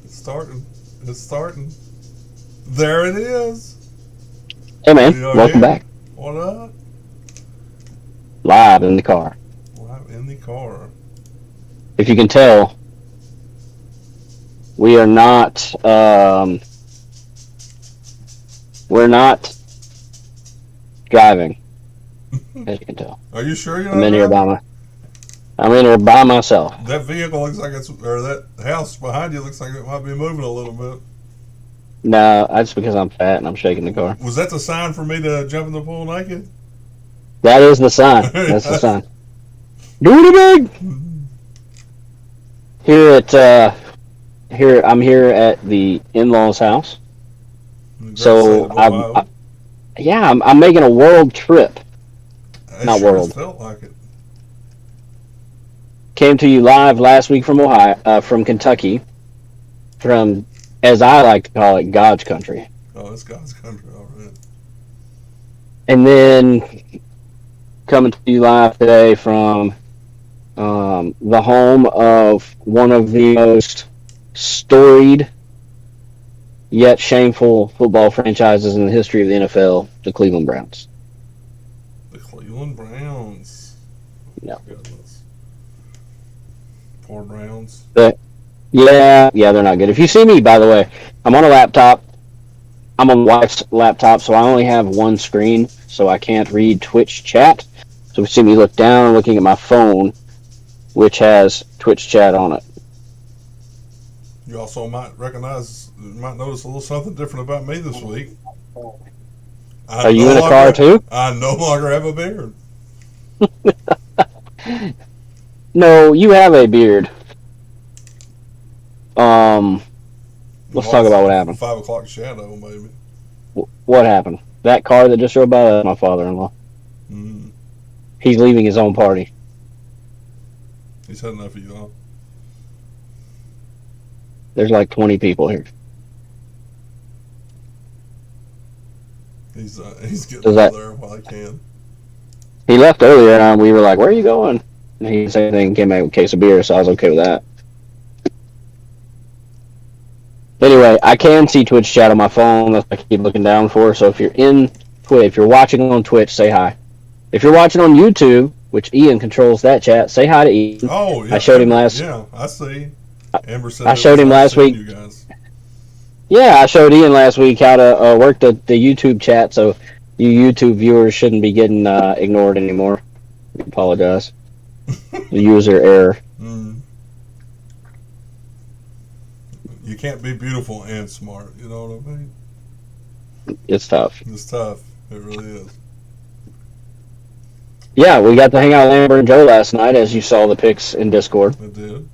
It's starting. It's starting. There it is. Hey man, We are welcome here. back. What up? Live in the car. Live in the car. If you can tell, we are not. We're not driving, as you can tell. Are you sure you're I'm not in here by driving? my. I'm in here by myself. That vehicle looks like it's, or that house behind you looks like it might be moving a little bit. No, that's because I'm fat and I'm shaking the car. Was that the sign for me to jump in the pool naked? That is the sign. That's the sign. Do it big. Here at here, I'm here at the in-laws' house. In the great state So of Ohio. I'm making a world trip. It Not sure has world. felt like it. Came to you live last week from Ohio, from Kentucky, from, as I like to call it, God's country. Oh, it's God's country, all right. And then coming to you live today from the home of one of the most storied yet shameful football franchises in the history of the NFL, the Cleveland Browns. The Cleveland Browns. Yeah. Goodness. Poor Browns. Yeah, they're not good. If you see me, by the way, I'm on a laptop. I'm on wife's laptop, so I only have one screen, so I can't read Twitch chat. So if you see me look down, looking at my phone, which has Twitch chat on it. You also might notice a little something different about me this week. Are you in a car too? I no longer have a beard. No, you have a beard. Let's talk about what happened. 5 o'clock shadow, maybe. What happened? That car that just drove by, that's my father-in-law. Mm. He's leaving his own party. He's had enough of you, huh? There's like 20 people here. He's getting Does out that- there while he can. He left earlier, and we were like, "Where are you going?" And he said anything, came back with a case of beer, so I was okay with that. Anyway, I can see Twitch chat on my phone. That's what I keep looking down for. So if you're in Twitch, if you're watching on Twitch, say hi. If you're watching on YouTube, which Ian controls that chat, say hi to Ian. Oh, yeah. I showed him last. Yeah, I see. Amber said I it showed was him nice last seeing week. You guys. Yeah, I showed Ian last week how to work the YouTube chat, so you YouTube viewers shouldn't be getting ignored anymore. We apologize. User error. Mm. You can't be beautiful and smart. You know what I mean? It's tough. It's tough. It really is. Yeah, we got to hang out with Amber and Joe last night, as you saw the pics in Discord. I did.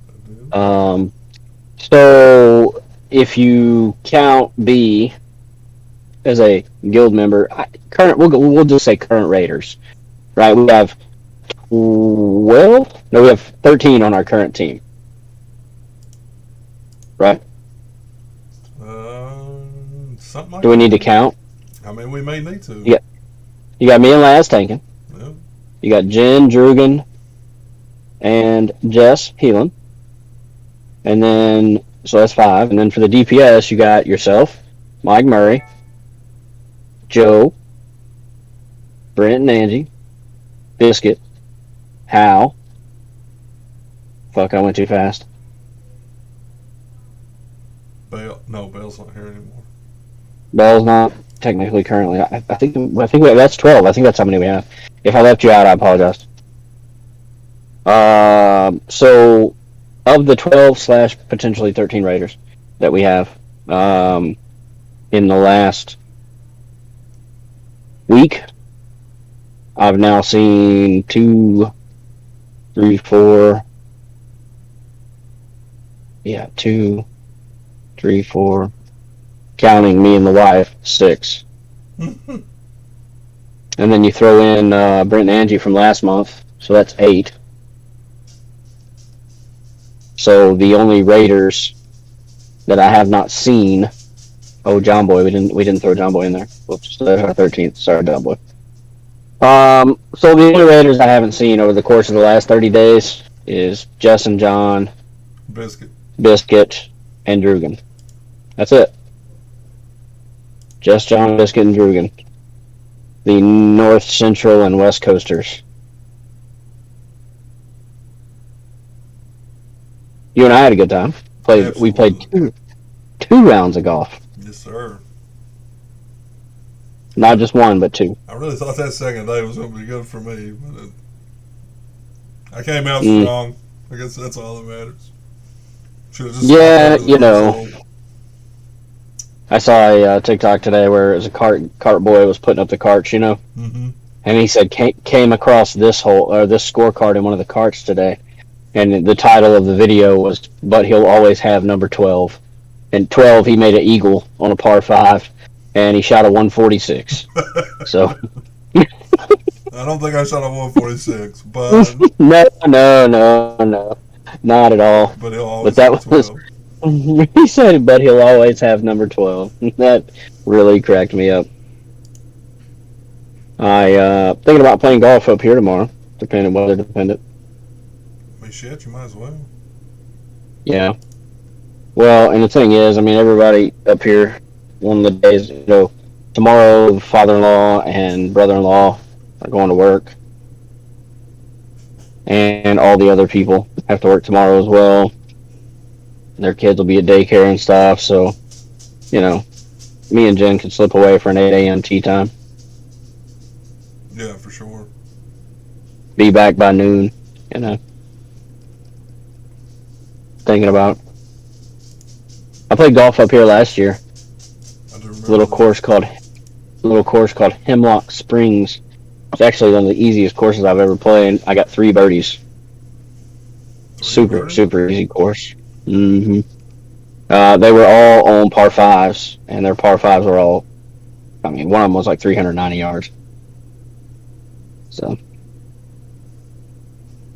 So if you count B as a guild member, we'll just say current Raiders, right? We have 12. No, we have 13 on our current team, right? Something like Do we that. need to count? I mean, we may need to. Yeah. You got me and Laz tanking. Yeah. You got Jen, Drugan, and Jess healing. And then, so that's 5. And then for the DPS, you got yourself, Mike Murray, Joe, Brent and Angie, Biscuit, Hal. Fuck, I went too fast. Bale. No, Bale's not here anymore. Bell's not technically currently. I think that's 12. I think that's how many we have. If I left you out, I apologize. So of the 12 / potentially 13 Raiders that we have in the last week, I've now seen 2, 3, 4. Yeah, 2, 3, 4. Counting me and the wife, 6. And then you throw in Brent and Angie from last month, so that's 8. So the only Raiders that I have not seen. Oh, John Boy, we didn't throw John Boy in there. Whoops, that's our 13th. Sorry, John Boy. So the only Raiders I haven't seen over the course of the last 30 days is Jess and John, Biscuit. Biscuit, and Drugan. That's it. Just John Biscuit and Drugan. The North, Central, and West Coasters. You and I had a good time. We played two rounds of golf. Yes, sir. Not just one, but two. I really thought that second day was going to be good for me, but I came out strong. I guess that's all that matters. Yeah, you know. I saw a TikTok today where it was a cart boy was putting up the carts, you know, mm-hmm. and he said came across this scorecard in one of the carts today, and the title of the video was "But he'll always have number 12." And 12, he made an eagle on a par 5, and he shot a 146. So I don't think I shot a 146, but no, not at all. But he'll always have 12. He said, but he'll always have number 12. That really cracked me up. I thinking about playing golf up here tomorrow, depending weather dependent. I mean, shit, you might as well. Yeah. Well, and the thing is, I mean, everybody up here, one of the days, you know, tomorrow, father-in-law and brother-in-law are going to work, and all the other people have to work tomorrow as well. Their kids will be at daycare and stuff, so, you know, me and Jen can slip away for an 8 a.m. tea time. Yeah, for sure. Be back by noon, you know. Thinking about. I played golf up here last year. I do remember. Little course called Hemlock Springs. It's actually one of the easiest courses I've ever played. I got 3 birdies. Super easy course. Mm-hmm. They were all on par 5s, and their par 5s were all, I mean, one of them was like 390 yards. So,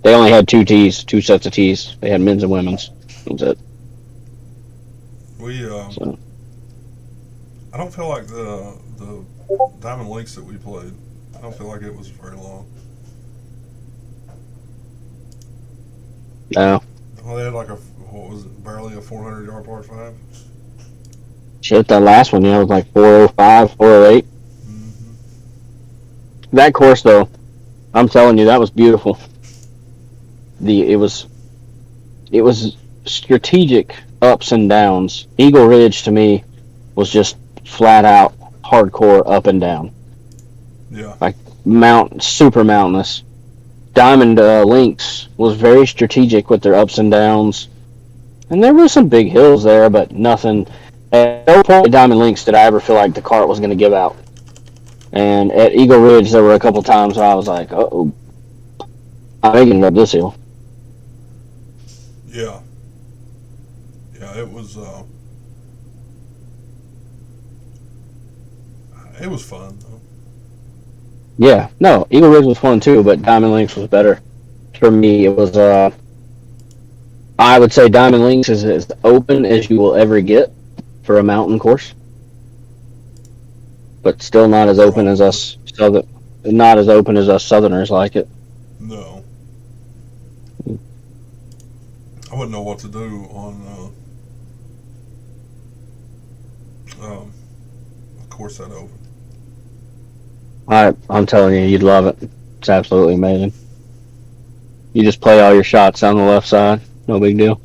they only had 2 sets of tees. They had men's and women's. That was it. I don't feel like the Diamond Links that we played, I don't feel like it was very long. No. Well, they had like barely a 400-yard par 5? Shit, that last one, was like 405, 408. Mm-hmm. That course, though, I'm telling you, that was beautiful. It was strategic ups and downs. Eagle Ridge, to me, was just flat out hardcore up and down. Yeah. Like super mountainous. Diamond Links was very strategic with their ups and downs. And there were some big hills there, but nothing. At no point at Diamond Links did I ever feel like the cart was going to give out. And at Eagle Ridge, there were a couple times where I was like, uh-oh, I'm making it up this hill. Yeah. Yeah, it was fun, though. Yeah, no, Eagle Ridge was fun too, but Diamond Links was better. For me, it was, I would say Diamond Links is as open as you will ever get for a mountain course. But still not as open as us Southerners like it. No. I wouldn't know what to do on a course that open. I'm telling you, you'd love it. It's absolutely amazing. You just play all your shots on the left side. No big deal.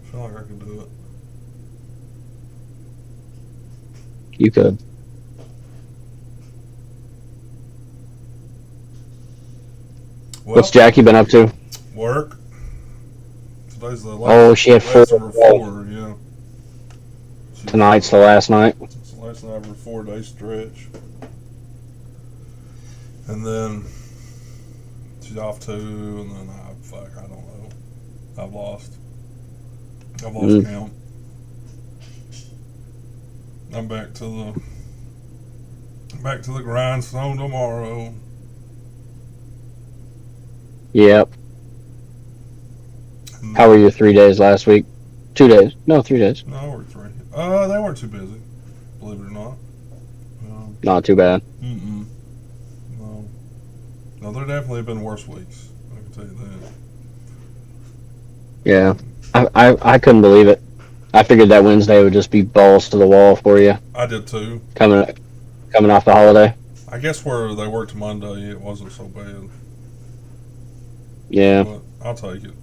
I feel like I can do it. You could. Well, what's Jackie been up to? Work. Today's the last. She had 4. Yeah. Tonight's the last night. It's the last night of her 4-day stretch. And then she's off too, and then I don't know. I've lost count. I'm back to the grindstone tomorrow. Yep. How were your 3 days last week? 2 days? No, 3 days. No, I worked 3. They weren't too busy, believe it or not. Not too bad. No, there definitely have been worse weeks. I can tell you that. Yeah. I couldn't believe it. I figured that Wednesday would just be balls to the wall for you I did too. coming off the holiday. I guess where they worked Monday, it wasn't so bad. Yeah, But I'll take it.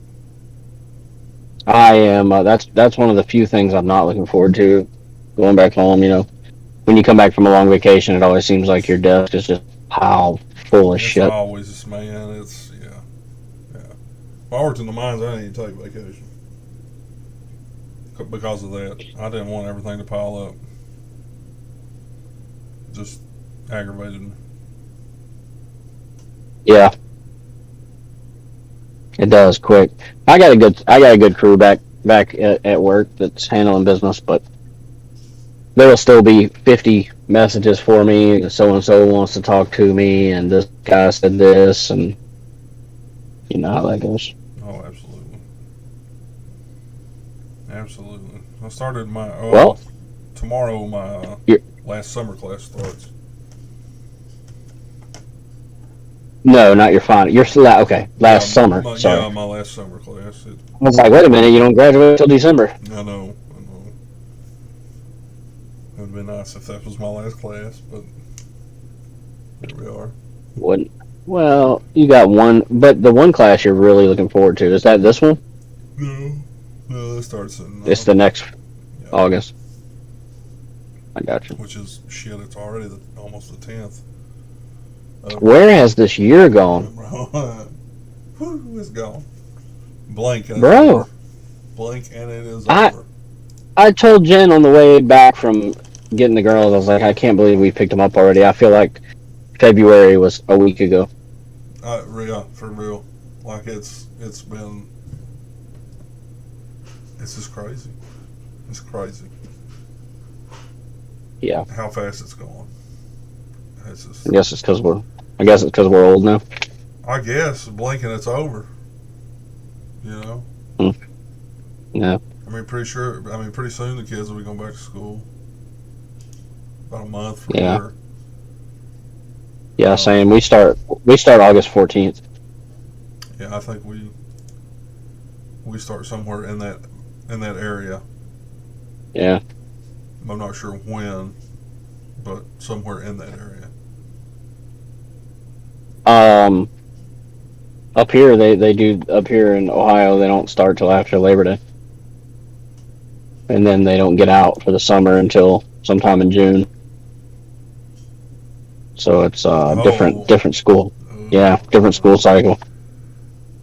I am. That's one of the few things I'm not looking forward to. Going back home, when you come back from a long vacation, it always seems like your desk is just piled full of It's shit. always this, man. It's, yeah. Yeah. If I worked in the mines, I didn't even take vacation. Because of that. I didn't want everything to pile up. Just aggravated me. Yeah, it does quick. I got a good crew back at work that's handling business, but there will still be 50 messages for me. So and so wants to talk to me, and this guy said this, and you know how that goes. Oh, absolutely. Absolutely. I started my, Well, tomorrow my you're, last summer class starts. no, not your final. Okay. Last summer. Sorry. Yeah, my last summer class. I was like, wait a minute, you don't graduate until December. I know. It would be nice if that was my last class, but here we are. Wouldn't. Well, you got one, but the one class you're really looking forward to is that this one? No, that starts in It's the next yeah, August. I got you. which is shit. It's already almost the 10th. Where has this year gone, Whew, it's gone. Blink and it's bro? over. Blink and it is I over. I told Jen on the way back from getting the girls, I was like, I can't believe we picked them up already. I feel like February was a week ago. Yeah, for real. Like it's been. It's just crazy. It's crazy. Yeah. How fast it's going. It's just. I guess it's because we're old now. I guess blinking it's over. You know. Yeah. Pretty soon the kids will be going back to school. About a month from Yeah. here. Yeah. Same. We start August 14th. Yeah, I think we start somewhere in that area. Yeah. I'm not sure when, but somewhere in that area. Up here they do up here in Ohio. They don't start till after Labor Day, and then they don't get out for the summer until sometime in June. So it's different school. Yeah, different school cycle.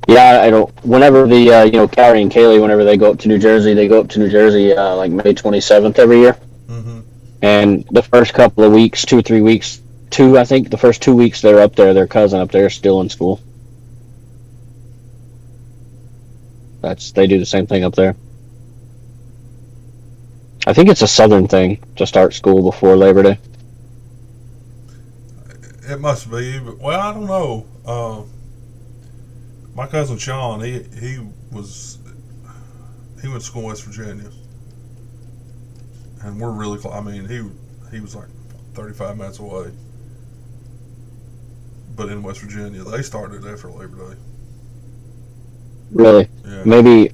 Yeah, I don't. Whenever the Callie and Kaylee, whenever they go up to New Jersey, like May 27th every year. Mm-hmm. And the first couple of weeks, 2 or 3 weeks, I think the first 2 weeks they're up there, their cousin up there is still in school. They do the same thing up there. I think it's a southern thing to start school before Labor Day. It must be, but I don't know. My cousin Sean, he went to school in West Virginia, and we're really close. He was like 35 minutes away, but in West Virginia, they started after Labor Day. Really? Yeah. Maybe.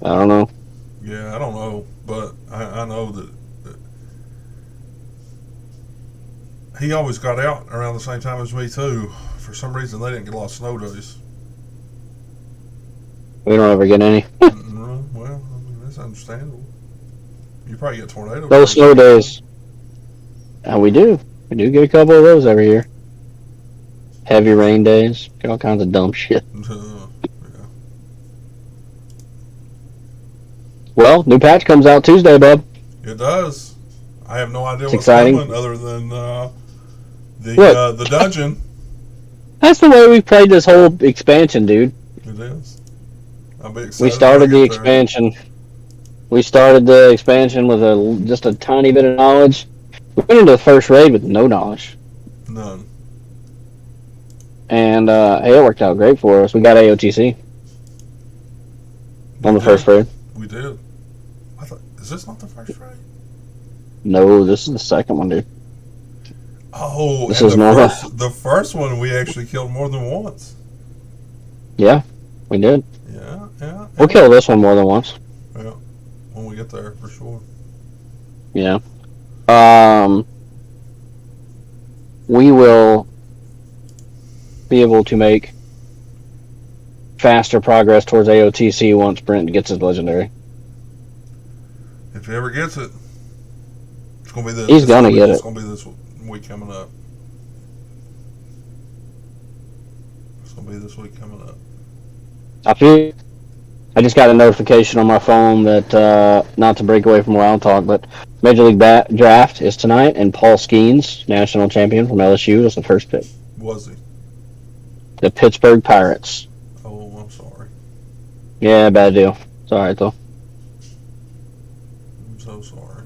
I don't know. Yeah, I don't know, but I know that he always got out around the same time as me too. For some reason, they didn't get a lot of snow days. We don't ever get any. Well, that's understandable. You probably get tornadoes. Those snow days. We do. We do get a couple of those every year. Heavy rain days. Get all kinds of dumb shit. Yeah. Well, new patch comes out Tuesday, bub. It does. I have no idea It's what's exciting. coming other than the dungeon. That's the way we played this whole expansion, dude. It is. I'll be excited. We started the expansion. We started the expansion with just a tiny bit of knowledge. We went into the first raid with no knowledge. None. And hey, it worked out great for us. We got AOTC on the first raid. We did. I thought, is this not the first raid? No, this is the second one, dude. Oh, This and is normal. the first one we actually killed more than once. Yeah, we did. Yeah. We'll kill this one more than once. Yeah, when we get there, for sure. Yeah. We will be able to make faster progress towards AOTC once Brent gets his legendary. If he ever gets it, it's gonna be this. He's gonna get it. It's gonna be this week coming up. It's gonna be this week coming up. I just got a notification on my phone that, not to break away from Wild Talk, but Major League Draft is tonight, and Paul Skeens, national champion from LSU, is the first pick. Was he? The Pittsburgh Pirates. Oh, I'm sorry. Yeah, bad deal. It's all right, though. I'm so sorry.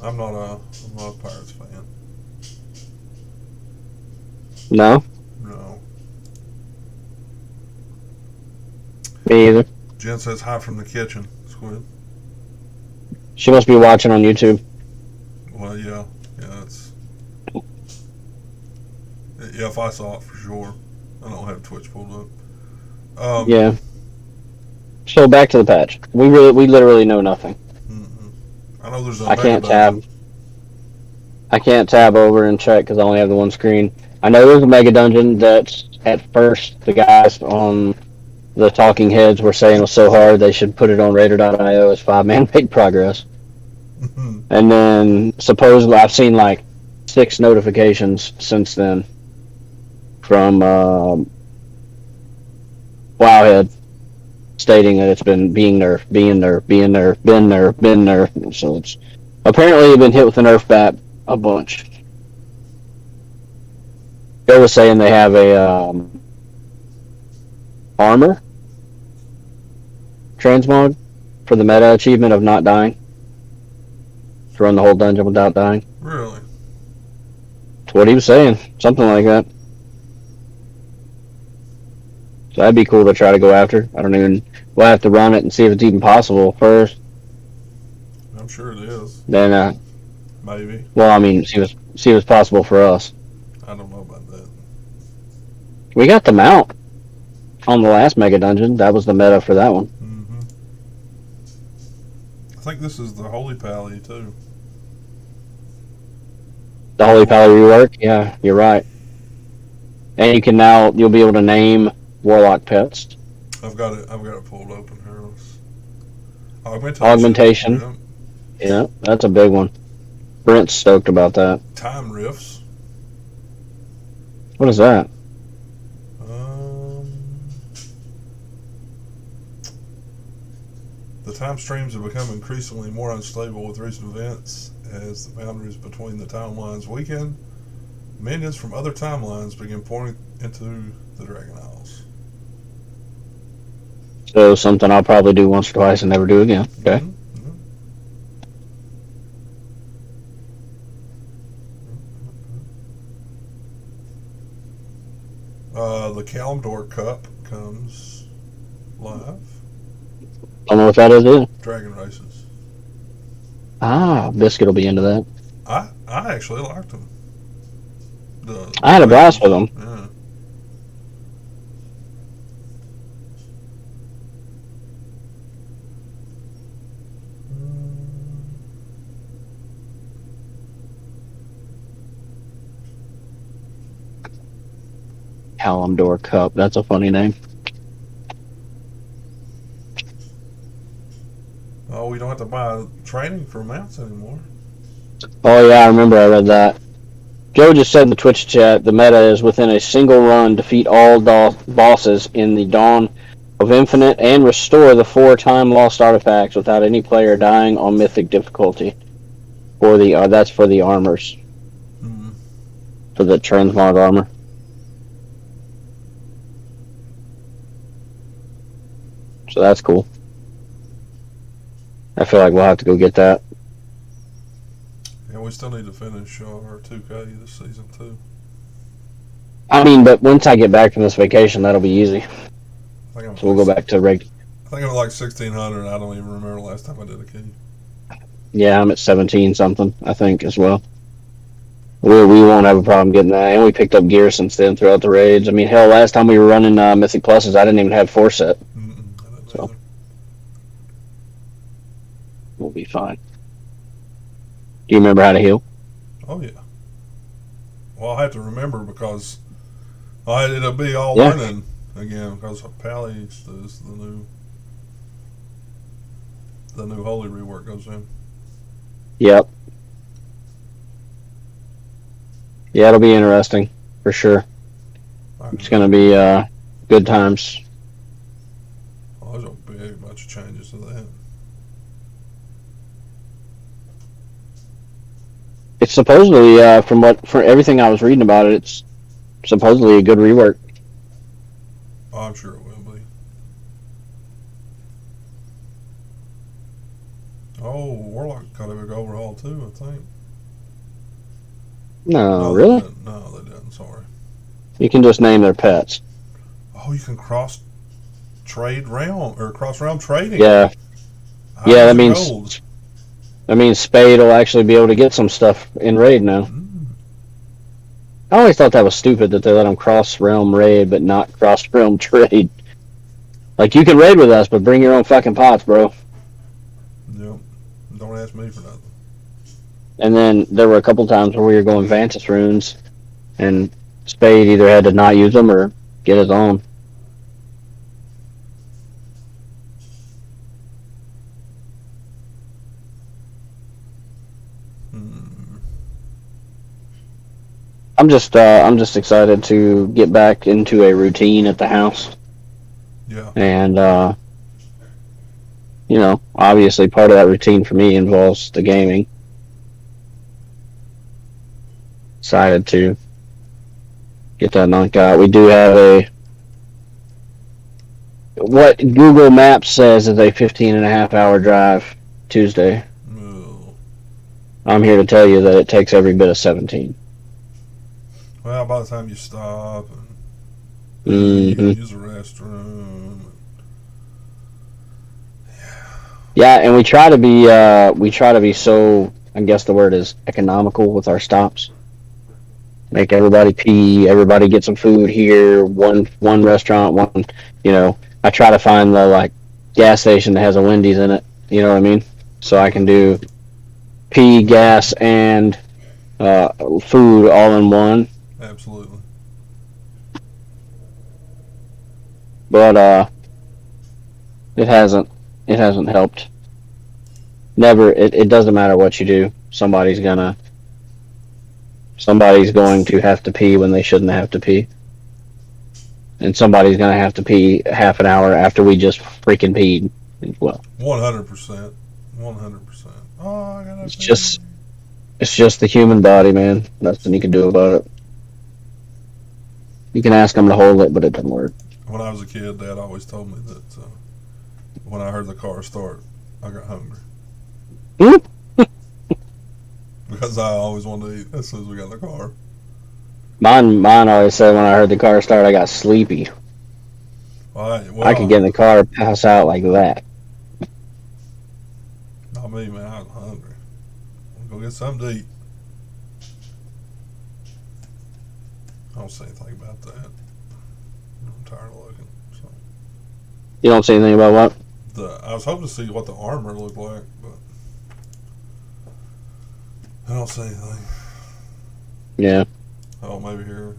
I'm not a Pirates fan. No? No. Me either. Jen says hi from the kitchen, Squid. She must be watching on YouTube. Well, yeah, it's. Yeah, if I saw it for sure. I don't have Twitch pulled up. Yeah. So back to the patch. We literally know nothing. I know there's a I can't Mega Dungeon. I can't tab over and check because I only have the one screen. I know there's a Mega Dungeon that at first the guys on the Talking Heads were saying was so hard they should put it on Raider.io as 5-man make progress. And then supposedly I've seen like 6 notifications since then from Wowhead stating that it's been being nerfed. So it's apparently been hit with a nerf bat a bunch. They were saying they have a armor transmog for the meta achievement of not dying. To run the whole dungeon without dying. Really? That's what he was saying. Something like that. So that'd be cool to try to go after. We'll have to run it and see if it's even possible first. I'm sure it is. Then, maybe. Well, I mean, see if it's possible for us. I don't know about that. We got the mount on the last Mega Dungeon. That was the meta for that one. Mm-hmm. I think this is the Holy Pally, too. The Holy Pally rework? Yeah, you're right. And you'll be able to name Warlock pets. I've got it pulled open here. Augmentation. Yeah, that's a big one. Brent's stoked about that. Time rifts. What is that? The time streams have become increasingly more unstable with recent events as the boundaries between the timelines weaken. Minions from other timelines begin pouring into the Dragon Isles. So something I'll probably do once or twice and never do again. Okay. Mm-hmm. The Kalimdor Cup comes live. Don't know what that is. Dragon races. Ah, Biscuit will be into that. I actually liked them. I had a blast with them. Yeah. Kalimdor Cup. That's a funny name. Oh, we don't have to buy training for mounts anymore. Oh yeah, I remember I read that. Joe just said in the Twitch chat the meta is within a single run defeat all bosses in the Dawn of Infinite and restore the 4 time lost artifacts without any player dying on mythic difficulty. For the that's for the armors. Mm-hmm. For the transmog armor. So that's cool. I feel like we'll have to go get that. Yeah, we still need to finish our 2K this season too. I mean, but once I get back from this vacation, that'll be easy. So we'll go back to regular. I think I'm like 1600. I don't even remember the last time I did a key. Yeah, I'm at 17 something, I think, as well. We won't have a problem getting that. And we picked up gear since then throughout the raids. I mean, hell, last time we were running Mythic Pluses, I didn't even have 4 set. I didn't So. either. We'll be fine. Do you remember how to heal? Oh yeah. Well, I have to remember because it'll be all Yeah. learning again because Pally is the new holy rework goes in. Yep. Yeah, it'll be interesting for sure. It's going to be good times. Oh, there's a big bunch of changes to that. It's supposedly, for everything I was reading about it, it's supposedly a good rework. Oh, I'm sure it will be. Oh, Warlock got a big overhaul too, I think. No, They really? didn't. No, they didn't. Sorry. You can just name their pets. Oh, you can cross realm trading. Yeah. How Yeah, does that it means gold? Spade will actually be able to get some stuff in raid now. Mm. I always thought that was stupid that they let them cross realm raid but not cross realm trade. Like, you can raid with us, but bring your own fucking pots, bro. Yep. Don't ask me for nothing. And then there were a couple times where we were going Vantis runes, and Spade either had to not use them or get his own. Hmm. I'm just excited to get back into a routine at the house. Yeah. And obviously part of that routine for me involves the gaming. Excited to get that knocked out. We do have what Google Maps says is a 15-and-a-half-hour drive Tuesday. Oh. I'm here to tell you that it takes every bit of 17. Well, by the time you stop and Mm-hmm. use the restroom. Yeah, and we try to be so, I guess the word is economical with our stops. Make everybody pee, everybody get some food here, one restaurant, one, I try to find the gas station that has a Wendy's in it, you know what I mean? So I can do pee, gas, and food all in one. Absolutely. But it hasn't helped. Never. It doesn't matter what you do. Somebody's going to have to pee when they shouldn't have to pee, and somebody's going to have to pee half an hour after we just freaking peed as well. 100%. 100%. Oh, I gotta. It's just the human body, man. Nothing you can do about it. You can ask them to hold it, but it doesn't work. When I was a kid, Dad always told me that when I heard the car start, I got hungry. Because I always wanted to eat as soon as we got in the car. Mine always said when I heard the car start, I got sleepy. I could get in the car and pass out like that. Not me, man. I was hungry. I'm gonna go get something to eat. I don't say anything about that. I'm tired of looking. So. You don't say anything about what? I was hoping to see what the armor looked like, but I don't say anything. Yeah. Oh, maybe here.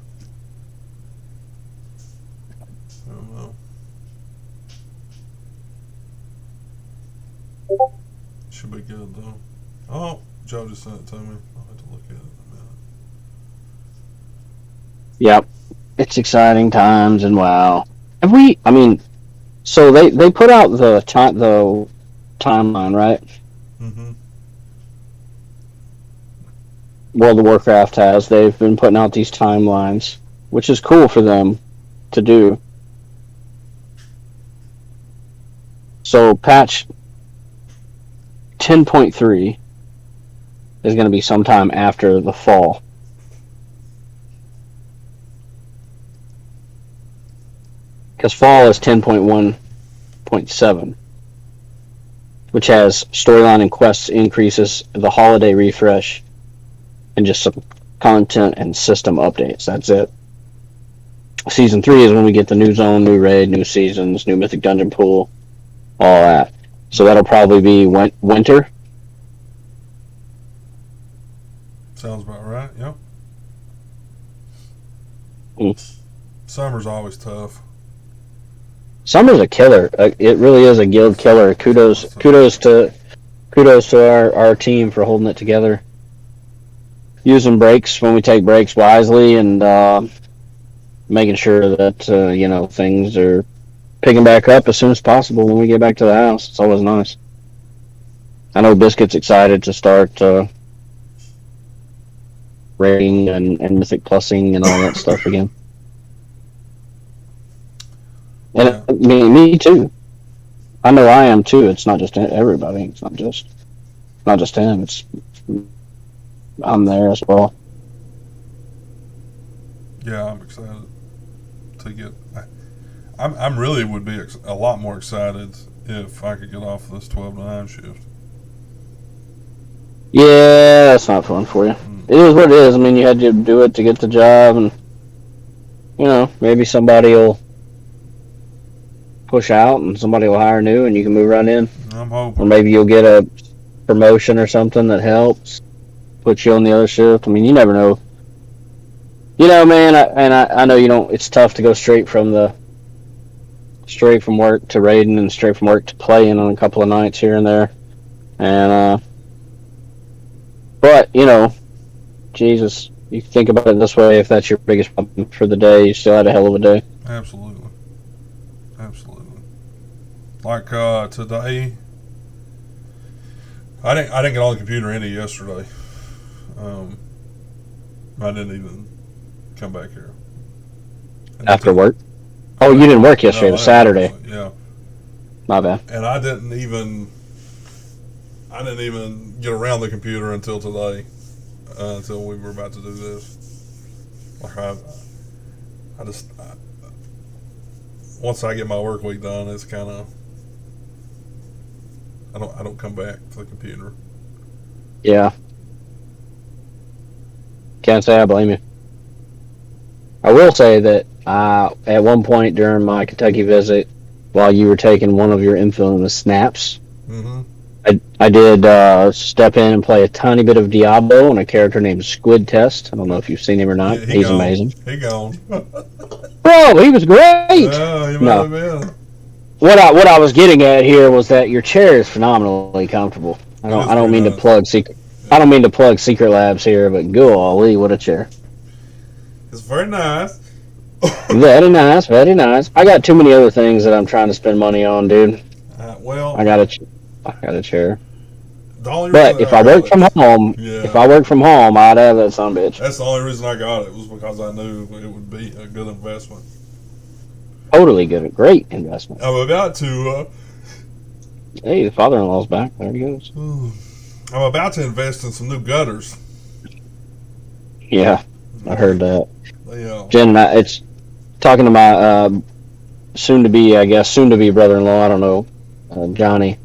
I don't know. Should be good though. Oh, Joe just sent it to me. I'll have to look at it in a minute. Yep. It's exciting times, and wow. So they put out the timeline, right? Mm-hmm. World of Warcraft has. They've been putting out these timelines, which is cool for them to do. So patch 10.3 is going to be sometime after the fall. Because fall is 10.1.7, which has storyline and quests increases, the holiday refresh, and just some content and system updates. That's it. Season 3 is when we get the new zone, new raid, new seasons, new mythic dungeon pool, all that. So that'll probably be winter. Sounds about right. Yep. Summer's always tough. Summer's a killer. It really is a guild killer. Kudos to our team for holding it together. Using breaks when we take breaks wisely, and making sure that things are picking back up as soon as possible when we get back to the house. It's always nice. I know Biscuit's excited to start raiding and mythic plussing and all that stuff again. And Yeah. me too. I know I am too. It's not just everybody. It's not just him. I'm there as well. Yeah, I'm excited to get. I'm really would be a lot more excited if I could get off this 12 to 9 shift. Yeah, that's not fun for you. It is what it is. I mean, you had to do it to get the job, and maybe somebody will push out and somebody will hire new, and you can move right in. I'm hoping. Or maybe you'll get a promotion or something that helps put you on the other shift. I mean, you never know. Man, I know you don't. It's tough to go straight from work to raiding and straight from work to playing on a couple of nights here and there. And but Jesus, you think about it this way: if that's your biggest problem for the day, you still had a hell of a day. Absolutely. Like today, I didn't get on the computer any yesterday. I didn't even come back here After work? Oh, you didn't work yesterday. It was Saturday. Yeah. My bad. And I didn't even get around the computer until today, until we were about to do this. Like once I get my work week done, it's kind of I don't come back to the computer. Yeah. Can't say I blame you. I will say that at one point during my Kentucky visit, while you were taking one of your infamous snaps, Mm-hmm. I did step in and play a tiny bit of Diablo on a character named Squid Test. I don't know if you've seen him or not. Yeah, He's amazing. He gone. Bro, he was great! Yeah, he might have been. What I was getting at here was that your chair is phenomenally comfortable. I don't mean to plug Secret Labs here, but golly, what a chair. It's very nice. Very nice, very nice. I got too many other things that I'm trying to spend money on, dude. Well, I got a chair. But if I work from home, I'd have that son of a bitch. That's the only reason I got it, was because I knew it would be a good investment. Totally good, great investment. I'm about to. Hey, the father-in-law's back. There he goes. I'm about to invest in some new gutters. Yeah, I heard that. Yeah. Jen and it's talking to my soon to be brother-in-law. I don't know, Johnny,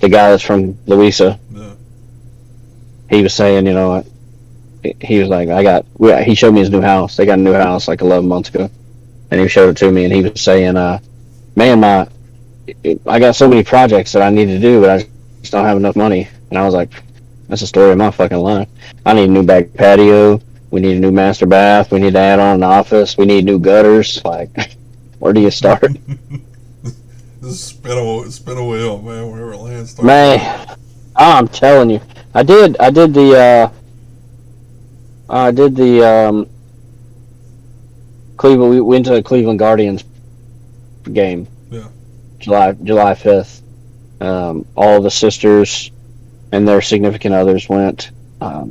the guy that's from Louisa. Yeah. He was saying, he was like, he showed me his new house. They got a new house like 11 months ago, and he showed it to me, and he was saying, man, I got so many projects that I need to do, but I just don't have enough money. And I was like, that's the story of my fucking life. I need a new back patio. We need a new master bath. We need to add on an office. We need new gutters. Like, where do you start? Just spin a wheel, man. Wherever it lands. Man, I'm telling you, I did the Cleveland. We went to the Cleveland Guardians game. Yeah. July 5th. All the sisters and their significant others went,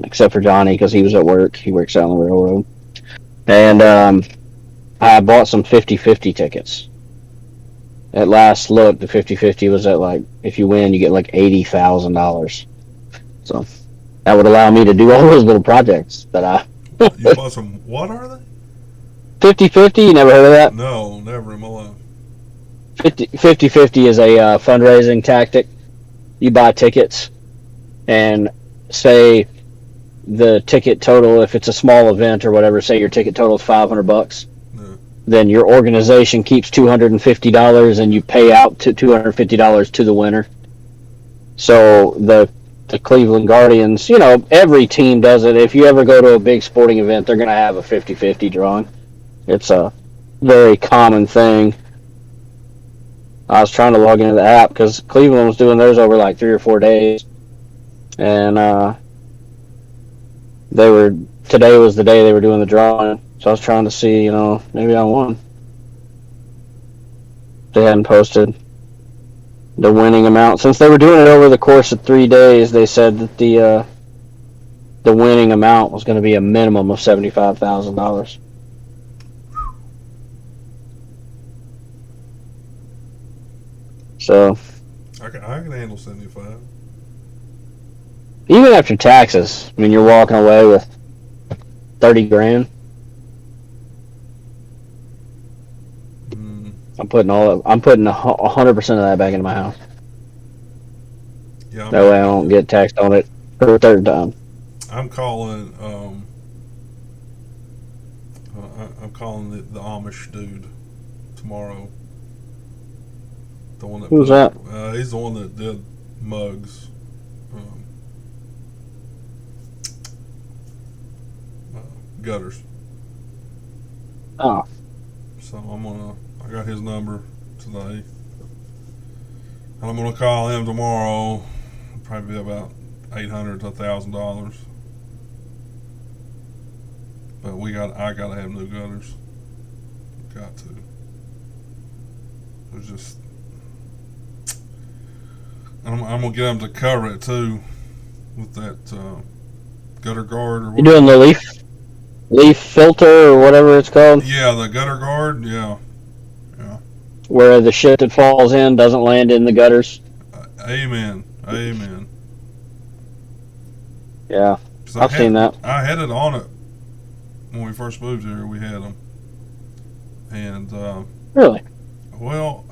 except for Johnny because he was at work. He works out on the railroad. And I bought some 50-50 tickets. At last look, the 50-50 was at if you win, you get $80,000. So that would allow me to do all those little projects that I. You bought some. What are they? 50-50. You never heard of that? No, never in my life. 50-50 is a fundraising tactic. You buy tickets, and say the ticket total, if it's a small event or whatever, say your ticket total is $500, then your organization keeps $250 and you pay out to $250 to the winner. So the Cleveland Guardians, every team does it. If you ever go to a big sporting event, they're going to have a 50-50 drawing. It's a very common thing. I was trying to log into the app because Cleveland was doing theirs over like 3 or 4 days, and today was the day they were doing the drawing. So I was trying to see, maybe I won. They hadn't posted the winning amount. Since they were doing it over the course of 3 days, they said that the winning amount was going to be a minimum of $75,000. So I can handle 75. Even after taxes, I mean, you're walking away with 30 grand. I'm putting 100% of that back into my house. Yeah, that way I don't get taxed on it for a third time. I'm calling. I'm calling the Amish dude tomorrow. The one that Who's that? He's the one that did mugs. Gutters. Oh. So I got his number today. And I'm gonna call him tomorrow. It'll probably be about $800 to $1,000. But I gotta have new gutters. Got to. There's just. I'm gonna get them to cover it too with that gutter guard or whatever. You doing the leaf filter or whatever it's called? Yeah, the gutter guard. Yeah. Where the shit that falls in doesn't land in the gutters. Amen. Yeah, I've seen that. I had it on it when we first moved here. We had them, and really, well,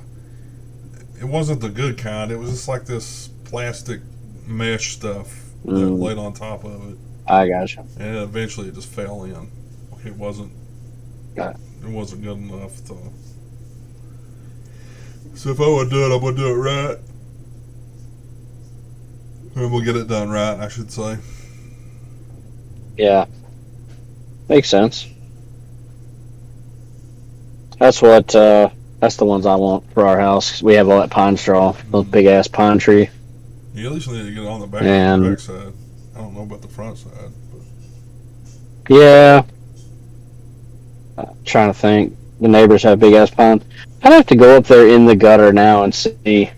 it wasn't the good kind. It was just like this plastic mesh stuff that laid on top of it. I gotcha. And eventually it just fell in. It wasn't. Got it. It wasn't good enough to. So if I would do it, I'm gonna do it right. And we'll get it done right, I should say. Yeah, makes sense. That's what. That's the ones I want for our house. We have all that pine straw, those big ass pine tree. You at least need to get it on the back side. I don't know about the front side. But. Yeah. I'm trying to think. The neighbors have big ass pine. I'd have to go up there in the gutter now and see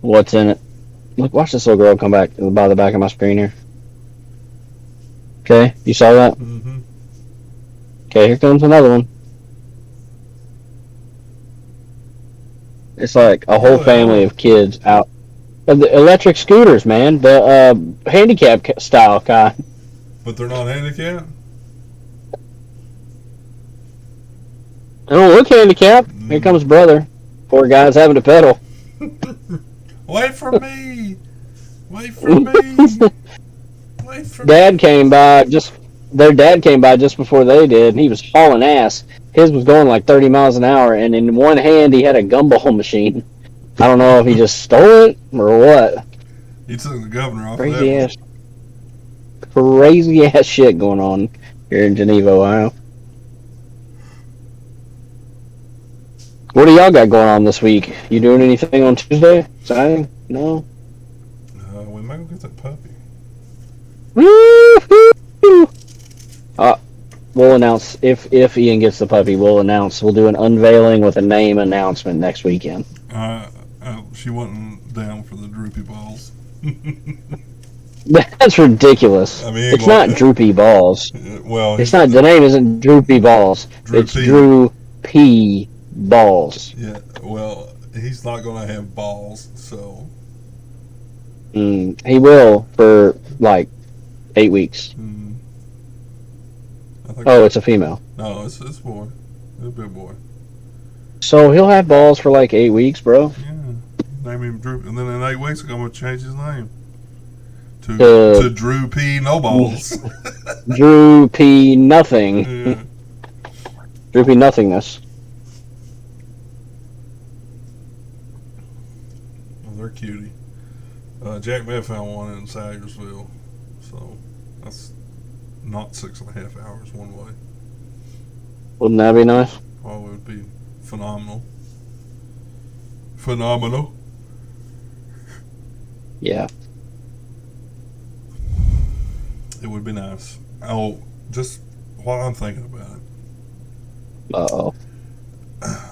what's in it. Look, watch this little girl come back by the back of my screen here. Okay, you saw that? Mm-hmm. Okay, here comes another one. It's like a whole family of kids out. The electric scooters, man. The handicap style kind. But they're not handicapped? I don't look handicapped. Here comes brother. Poor guy's having to pedal. Wait for me! Wait for me! Wait for Their dad came by just before they did, and he was hauling ass. His was going like 30 miles an hour, and in one hand he had a gumball machine. I don't know if he just stole it or what. He took the governor off Crazy ass shit going on here in Geneva, Ohio. What do y'all got going on this week? You doing anything on Tuesday? Exciting? No? We might go get that puppy. Woo-hoo! We'll announce, if Ian gets the puppy, we'll do an unveiling with a name announcement next weekend. She wasn't down for the droopy balls. That's ridiculous. I mean, it's not droopy balls. Well, it's not. The name isn't droopy balls. It's Drew P. Balls. Yeah. Well, he's not going to have balls, so. He will for like 8 weeks. It's a female. No, it's a boy. It's a big boy. So he'll have balls for like 8 weeks, bro. Yeah. Name him Droop, and then in 8 weeks I'm going to change his name To Drew P. No Balls. Drew P. Nothing. Yeah. Drew P. Nothingness. Well, they're cutie. Jack Met found one in Sayersville, so that's not 6.5 hours one way. Wouldn't that be nice? Oh, it would be phenomenal. Phenomenal. Yeah. It would be nice. Oh, just while I'm thinking about it, Uh-oh.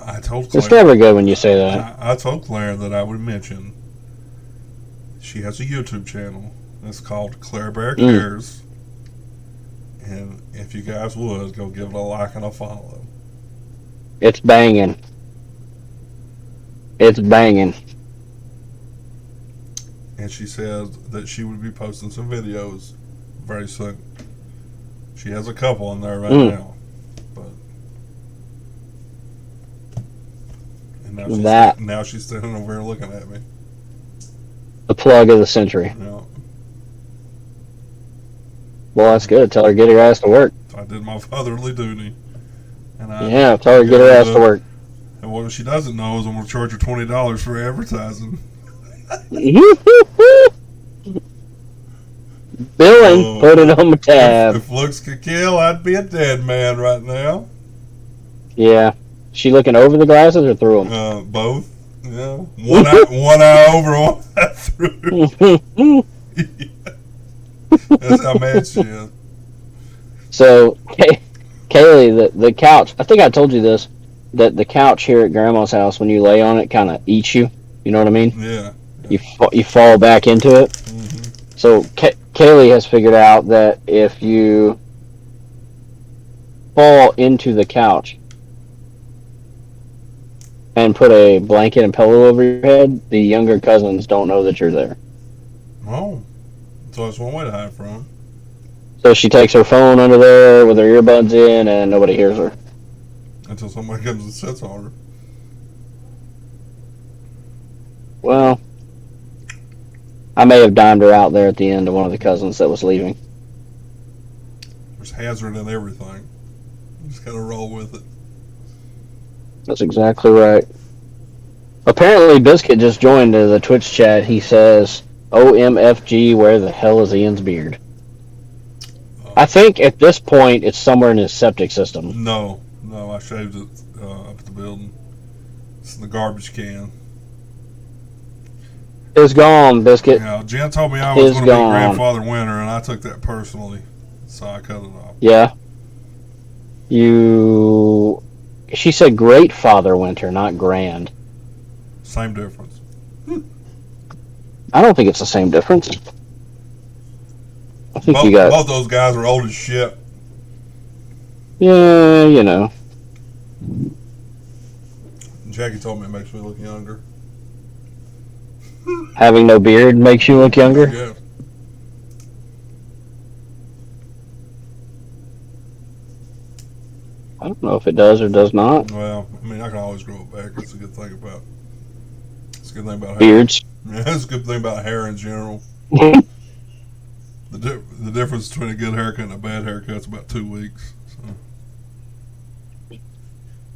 I told Claire. It's never good when you say that. I told Claire that I would mention she has a YouTube channel. It's called Claire Bear Cares. And if you guys would, go give it a like and a follow. It's banging. It's banging. And she said that she would be posting some videos very soon. She has a couple on there right now. But and now she's standing over here looking at me. The plug of the century. Yeah. Well, that's good. Tell her to get her ass to work. I did my fatherly duty. And tell her to get her ass to work. And what she doesn't know is I'm going to charge her $20 for advertising. Billing, put it on the tab. If looks could kill, I'd be a dead man right now. Yeah. She looking over the glasses or through them? Both. Yeah. One eye over, one eye through. That's how mad she is. So, Kaylee, the couch, I think I told you this, that the couch here at Grandma's house, when you lay on it, kind of eats you. You know what I mean? Yeah. You fall back into it. Mm-hmm. So, Kaylee has figured out that if you fall into the couch and put a blanket and pillow over your head, the younger cousins don't know that you're there. Oh. So that's one way to hide from them. So she takes her phone under there with her earbuds in, and nobody hears her. Until somebody comes and sits on her. Well, I may have dimed her out there at the end of one of the cousins that was leaving. There's hazard in everything. You just gotta roll with it. That's exactly right. Apparently, Biscuit just joined the Twitch chat. He says, OMFG, where the hell is Ian's beard? I think at this point it's somewhere in his septic system. No, I shaved it up at the building. It's in the garbage can. It's gone, Biscuit. Yeah, Jen told me I was going to be Grandfather Winter, and I took that personally, so I cut it off. Yeah. She said Great Father Winter, not Grand. Same difference. I don't think it's the same difference. I think both those guys are old as shit. Yeah, you know. Jackie told me it makes me look younger. Having no beard makes you look younger? Yeah. I don't know if it does or does not. Well, I mean, I can always grow it back. That's a good thing about. It's a good thing about beards. Hair. Yeah, that's a good thing about hair in general. The difference between a good haircut and a bad haircut is about 2 weeks. So.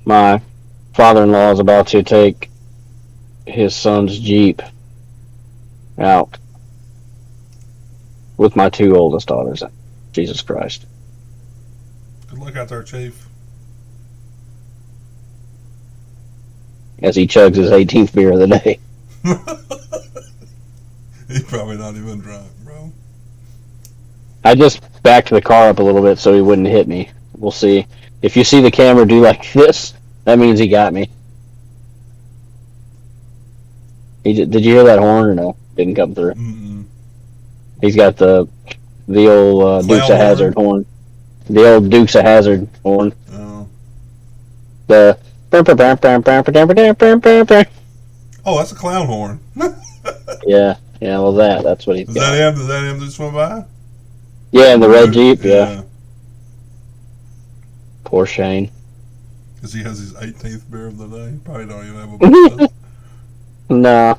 My father-in-law is about to take his son's Jeep out with my 2 oldest daughters. Jesus Christ. Good luck out there, Chief. As he chugs his 18th beer of the day. He's probably not even drunk, bro. I just backed the car up a little bit so he wouldn't hit me. We'll see. If you see the camera do like this, that means he got me. Did you hear that horn or no? Didn't come through. Mm-mm. He's got the old Dukes of Hazzard horn. The old Dukes of Hazzard horn. Oh. The Oh, that's a clown horn. yeah, well that's what he's Is got. that him? Is that him that swim by? Yeah, in the red Jeep, yeah. Poor Shane. Because he has his 18th beer of the day. He probably don't even have a bunch. Nah.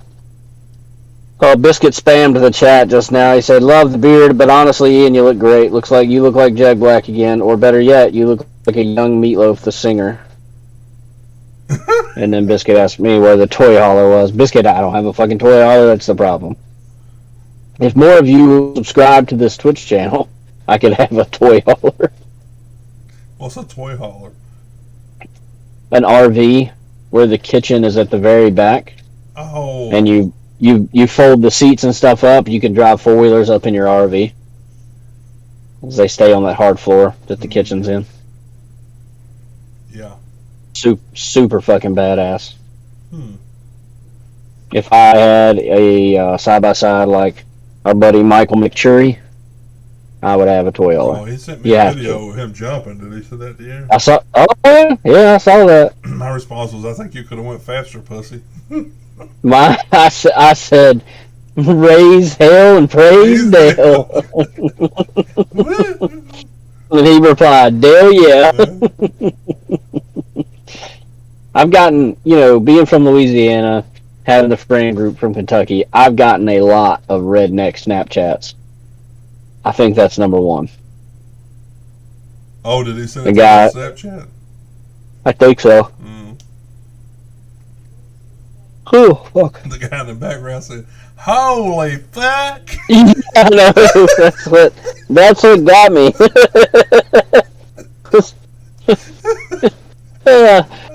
Oh, Biscuit spammed the chat just now. He said, "Love the beard, but honestly, Ian, you look great. Looks like you look like Jack Black again, or better yet, you look like a young Meatloaf, the singer." And then Biscuit asked me where the toy hauler was. Biscuit, I don't have a fucking toy hauler. That's the problem. If more of you subscribe to this Twitch channel, I could have a toy hauler. What's a toy hauler? An RV where the kitchen is at the very back, Oh. and you fold the seats and stuff up. You can drive four-wheelers up in your RV. As they stay on that hard floor that the kitchen's in. Yeah. Super fucking badass. Hmm. If I had a side-by-side like our buddy Michael McChurry, I would have a toy Oh, hauler. he sent me a video of him jumping. Did he say that to you? I saw. Oh yeah, I saw that. My response was, I think you could have went faster, pussy. I said, raise hell and praise Dale. And he replied, Dale, yeah. I've gotten, being from Louisiana, having a friend group from Kentucky, I've gotten a lot of redneck Snapchats. I think that's number one. Oh, did he send The it guy- to Snapchat? I think so. Mm. Oh, fuck. The guy in the background said, "Holy fuck!" I know. That's what got me.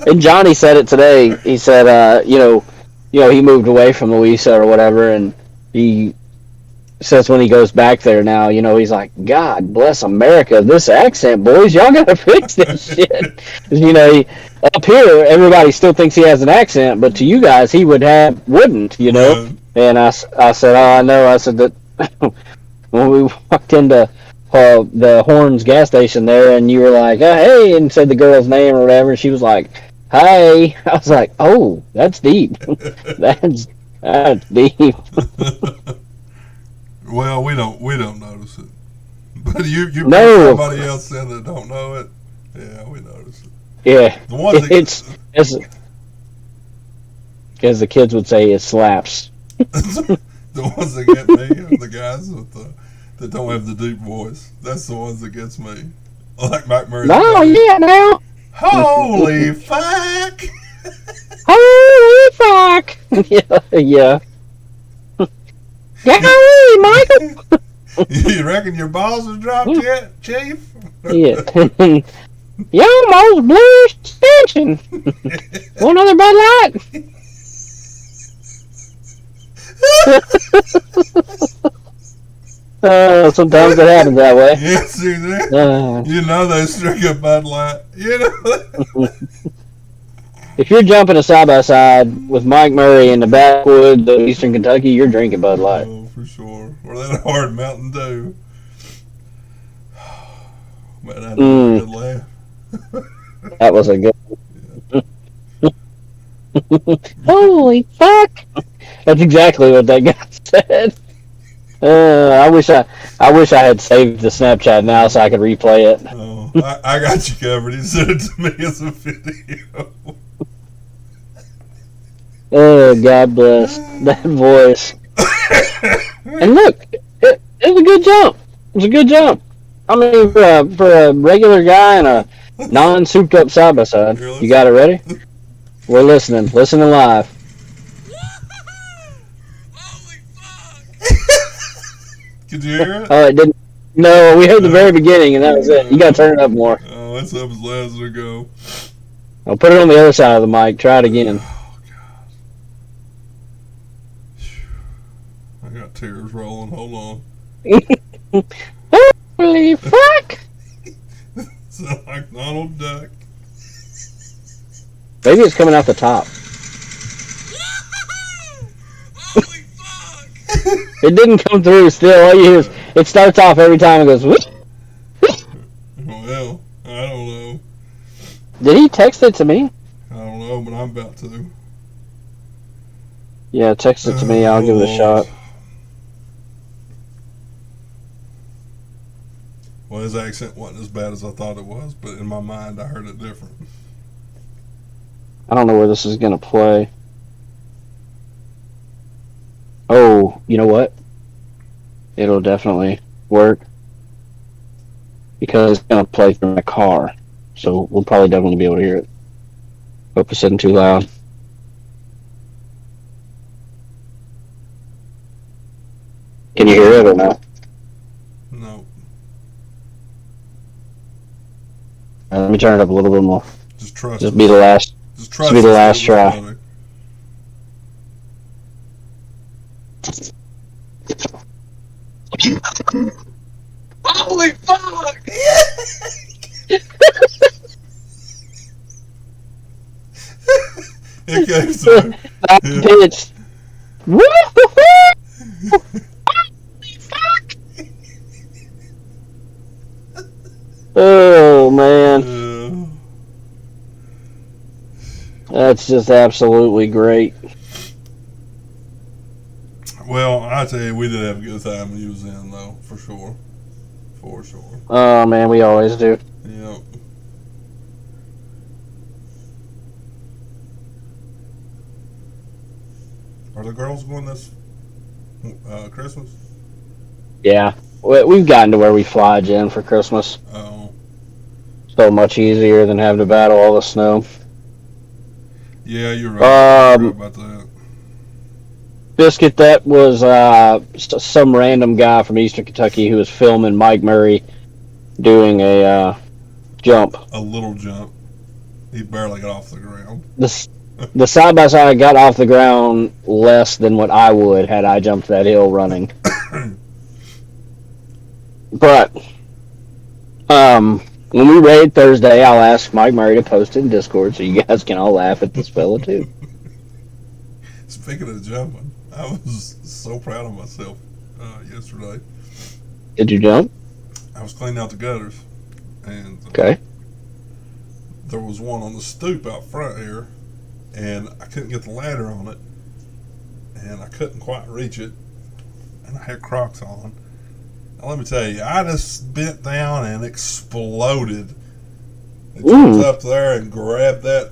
And Johnny said it today. He said, he moved away from Louisa or whatever, and he says when he goes back there now, he's like, God bless America, this accent, boys, y'all gotta fix this shit. Up here, everybody still thinks he has an accent, but to you guys, he wouldn't, Right. And I said, oh, I know. I said that when we walked into the Horns gas station there, and you were like, oh, hey, and said the girl's name or whatever, and she was like, hi. I was like, oh, that's deep. That's deep. Well, we don't notice it, but you No. somebody else in that don't know it. Yeah, we notice it. Yeah, The ones that it's as the kids would say, it slaps. the ones that get me are the guys that don't have the deep voice. That's the ones that gets me. Like Mike Murray. No, yeah, now. Holy fuck! Holy fuck! yeah. Golly, Michael! You reckon your balls have dropped yet, Chief? Yeah. You almost blew extension. Want another Bud Light? Sometimes it happens that way. Yes, see that? You know they struck a Bud Light. You know. If you're jumping a side-by-side with Mike Murray in the backwoods of Eastern Kentucky, you're drinking Bud Light. Oh, for sure. Or that hard Mountain Dew. Man, that was a good laugh. That was a good Holy fuck! That's exactly what that guy said. I wish I had saved the Snapchat now so I could replay it. Oh, I got you covered. He sent it to me as a video. Oh, God bless that voice. And look, it was a good jump. It was a good jump. I mean, for a regular guy and a non-souped up side by side. You got it ready? We're listening. Listening live. Holy fuck! Could you hear it? Oh, it didn't. No, we heard the very beginning, and that was it. You got to turn it up more. Oh, that's up as loud as it go. I'll put it on the other side of the mic. Try it again. Oh, God. I got tears rolling. Hold on. Holy fuck! Sound like Donald Duck. Maybe it's coming out the top. Holy fuck! It didn't come through still. All you hear is it starts off every time it goes, whoop. Well, I don't know. Did he text it to me? I don't know, but I'm about to. Yeah, text it to me. I'll give it a shot. Well, his accent wasn't as bad as I thought it was, but in my mind, I heard it different. I don't know where this is going to play. Oh, you know what? It'll definitely work because it's gonna play through my car, so we'll probably definitely be able to hear it. Hope it's isn't too loud. Can you hear it or not? No, Let me turn it up a little bit more. just trust Just us. be the last. Just trust be the us, last it was try. funny. Holy fuck! It came through. Bitch. Woo-hoo-hoo! Fuck! Oh man, that's just absolutely great. Well, I tell you, we did have a good time when he was in, though, for sure. For sure. Oh man, we always do. Yep. Are the girls going this Christmas? Yeah, we've gotten to where we fly, Jen, for Christmas. Oh. So much easier than having to battle all the snow. Yeah, you're right. You're right about that. Biscuit, that was some random guy from Eastern Kentucky who was filming Mike Murray doing a jump. A little jump. He barely got off the ground. The side by side got off the ground less than what I would had I jumped that hill running. But when we raid Thursday, I'll ask Mike Murray to post it in Discord so you guys can all laugh at this fella too. Speaking of jumping, I was so proud of myself yesterday. Did you jump? I was cleaning out the gutters, and Okay. there was one on the stoop out front here, and I couldn't get the ladder on it, and I couldn't quite reach it, and I had Crocs on. Now, let me tell you, I just bent down and exploded. It jumped up there and grabbed that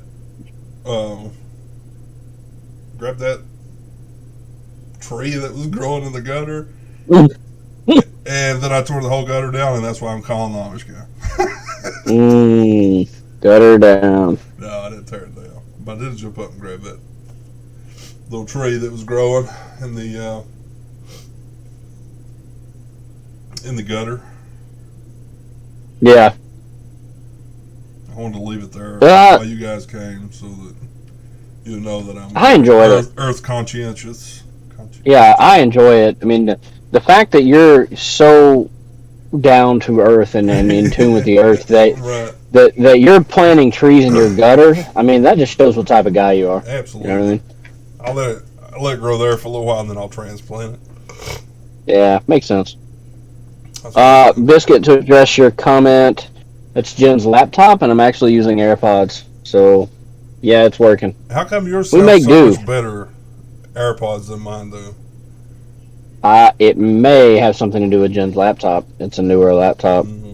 tree that was growing in the gutter, and then I tore the whole gutter down, and that's why I'm calling the Amish guy. Gutter down. No, I didn't tear it down, but I did jump up and grab that little tree that was growing in the gutter. Yeah. I wanted to leave it there while you guys came, so that you know that I enjoy it. Earth conscientious. Yeah, I enjoy it. I mean, the fact that you're so down to earth and in tune with the earth that, Right. that you're planting trees in your gutter, I mean, that just shows what type of guy you are. Absolutely. You know what I mean? I'll let it grow there for a little while, and then I'll transplant it. Yeah, makes sense. That's Biscuit, to address your comment, it's Jen's laptop, and I'm actually using AirPods. So, yeah, it's working. How come yours We sounds make so do. much better AirPods than mine do? It may have something to do with Jen's laptop. It's a newer laptop. Mm-hmm.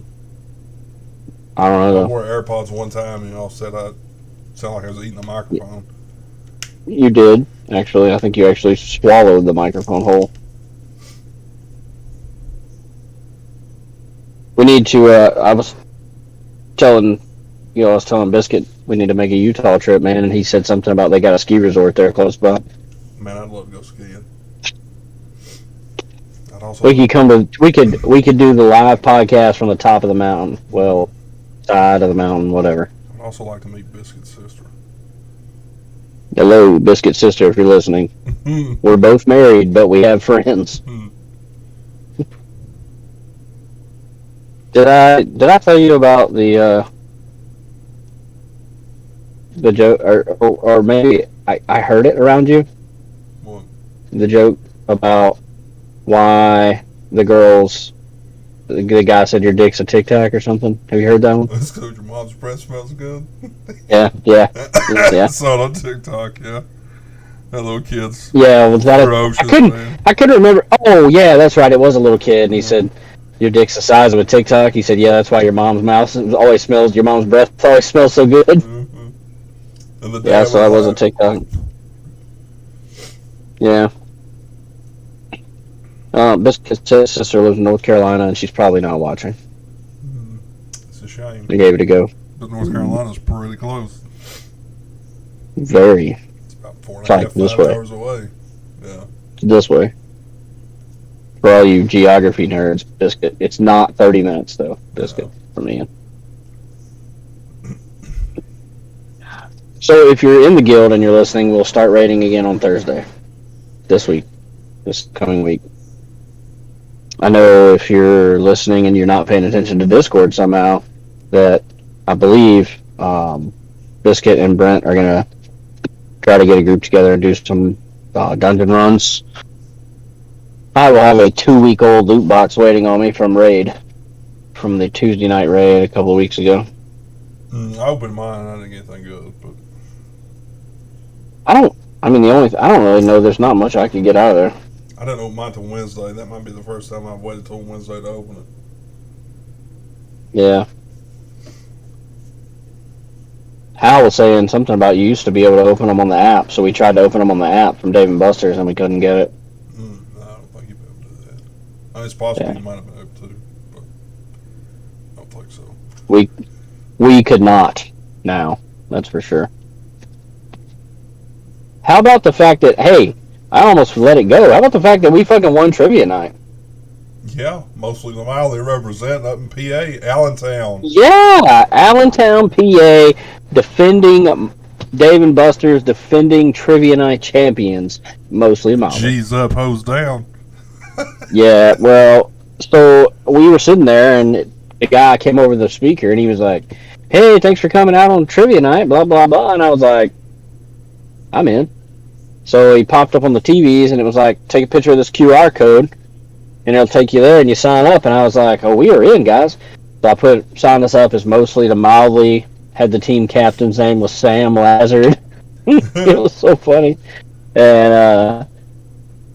I don't know, I though. wore AirPods one time, and all said I sound like I was eating a microphone. You did, actually. I think you actually swallowed the microphone whole. We need to, I was telling Biscuit we need to make a Utah trip, man, and he said something about they got a ski resort there close by. Man, I'd love to go skiing. I'd also We could do the live podcast from the top of the mountain. Well, side of the mountain, whatever. I'd also like to meet Biscuit's sister. Hello, Biscuit sister, if you're listening. We're both married, but we have friends. Did I tell you about the joke, or maybe I heard it around you? What? The joke about why the guy said your dick's a Tic Tac or something. Have you heard that one? That's because your mom's breath smells good. Yeah. I saw it on TikTok, yeah. That little kid's Yeah, was that ferocious, man. I couldn't remember. Oh, yeah, that's right. It was a little kid, and he said, your dick's the size of a Tic Tac. He said, yeah, that's why your mom's breath always smells so good. Mm-hmm. And the Yeah, dad so that was a like, Tic Tac. Yeah. Biscuit's sister lives in North Carolina, and she's probably not watching. It's a shame. We gave it a go. But North Carolina's pretty close. Very. It's about four and It's a like half, this 5 way. hours away. Yeah. This way. For all you geography nerds, Biscuit. It's not 30 minutes, though, Biscuit, from me. So if you're in the guild and you're listening, we'll start raiding again on Thursday. This coming week. I know if you're listening and you're not paying attention to Discord somehow, that I believe Biscuit and Brent are going to try to get a group together and do some dungeon runs. I will have a 2-week-old loot box waiting on me from the Tuesday night raid a couple of weeks ago. I opened mine. I didn't get anything good, but I don't really know. There's not much I could get out of there. I didn't open mine till Wednesday. That might be the first time I've waited till Wednesday to open it. Yeah. Hal was saying something about you used to be able to open them on the app, so we tried to open them on the app from Dave & Buster's and we couldn't get it. No, I don't think you'd be able to do that. I mean, it's possible you might have been able to, but I don't think so. We could not now, that's for sure. How about the fact that, hey, I almost let it go. How about the fact that we fucking won trivia night? Yeah, mostly the mile they represent up in PA, Allentown. Yeah, Allentown, PA, defending Dave & Buster's defending trivia night champions, mostly Molly. G's up, hose down. Yeah, well, so we were sitting there, and the guy came over the speaker, and he was like, "Hey, thanks for coming out on trivia night, blah, blah, blah." And I was like, I'm in. So he popped up on the TVs, and it was like, take a picture of this QR code, and it'll take you there, and you sign up. And I was like, oh, we are in, guys. So I signed us up as mostly to mildly, had the team captain's name was Sam Lazard. It was so funny. And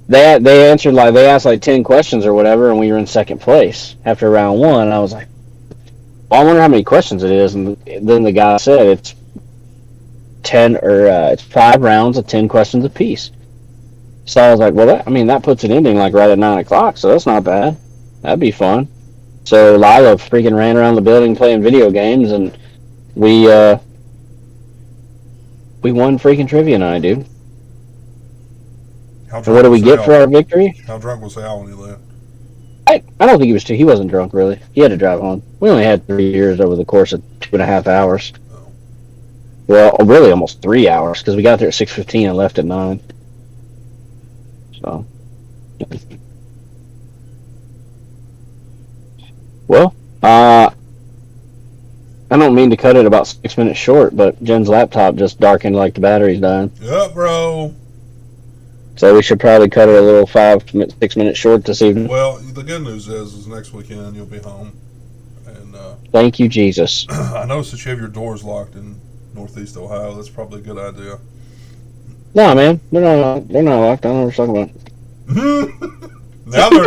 they answered, like, they asked like 10 questions or whatever, and we were in second place after round one. And I was like, well, I wonder how many questions it is. And then the guy said it's 5 rounds of 10 questions apiece. So I was like, well, that puts an ending like right at 9 o'clock, so that's not bad. That'd be fun. So Lila freaking ran around the building playing video games, and we won freaking trivia night, dude. And what did we get for our victory? How drunk was Al when he left? I don't think he wasn't drunk, really. He had to drive home. We only had 3 years over the course of 2.5 hours. Oh. Well, really almost 3 hours, because we got there at 6:15 and left at 9. So, well, I don't mean to cut it about 6 minutes short, but Jen's laptop just darkened like the battery's dying. Yep, bro. So we should probably cut it a little 6 minutes short this evening. Well, the good news is next weekend you'll be home. And thank you, Jesus. I noticed that you have your doors locked in Northeast Ohio. That's probably a good idea. No, man, they're not locked. I don't know what you're talking about. Now they're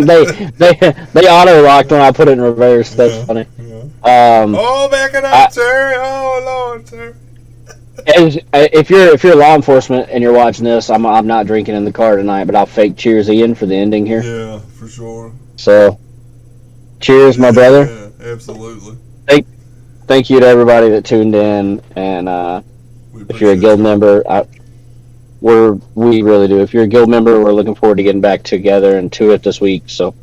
not. they auto locked when I put it in reverse. That's funny. Yeah. Oh, back it up, sir. Oh, Lord, sir. If you're law enforcement and you're watching this, I'm not drinking in the car tonight, but I'll fake cheers Ian for the ending here. Yeah, for sure. So, cheers, my brother. Yeah, absolutely. Thank you to everybody that tuned in, and if you're a guild member, we really do. If you're a guild member, we're looking forward to getting back together and to it this week. So